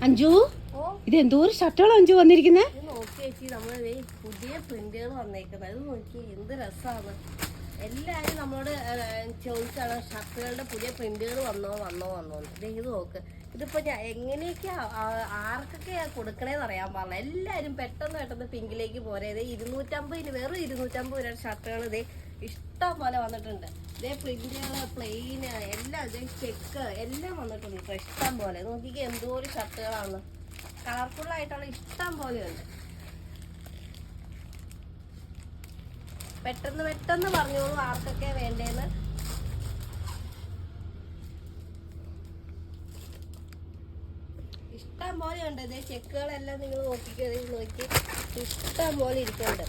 അഞ്ജു, ഇത് എന്തോരം ഷർട്ടുകൾ അഞ്ജു വന്നിരിക്കുന്നേ. നോക്കി ചേച്ചി, നമ്മള് പുതിയ പ്രിന്റുകൾ വന്നേക്കുന്നത്. അത് നോക്കി എന്ത് രസമാണ്. എല്ലാരും നമ്മളോട് ചോദിച്ചാണ് ഷർട്ടുകളുടെ പുതിയ പ്രിന്റുകൾ വന്നോ. ഇത് നോക്ക്. ഇതിപ്പോ ഞാൻ എങ്ങനെയൊക്കെയാ ആർക്കൊക്കെയാ കൊടുക്കണേന്ന് അറിയാൻ പാടില്ല. എല്ലാരും പെട്ടെന്ന് പിങ്കിലേക്ക് പോരെ. ഇത് 250 വെറും 250 രൂപയുടെ ഷർട്ടുകൾ ഇതേ ഇഷ്ടം പോലെ വന്നിട്ടുണ്ട്. ഇതേ പ്രിന്റുകള്, പ്ലെയിന്, എല്ലാം ഇതേ ചെക്ക് എല്ലാം വന്നിട്ടുണ്ട് കേട്ടോ, ഇഷ്ടം പോലെ. നോക്കിക്കേ എന്തോരം ഷർട്ടുകളാണ്. കളർഫുൾ ആയിട്ടുള്ള ഇഷ്ടം പോലെയുണ്ട്. പെട്ടെന്ന് പറഞ്ഞോളൂ ആർക്കൊക്കെ വേണ്ടേന്ന്. ഇഷ്ടം പോലെ ഉണ്ട്. ഇതേ ചെക്കുകളെല്ലാം നിങ്ങൾ നോക്കി ഇഷ്ടം പോലെ ഇരിക്കുന്നുണ്ട്.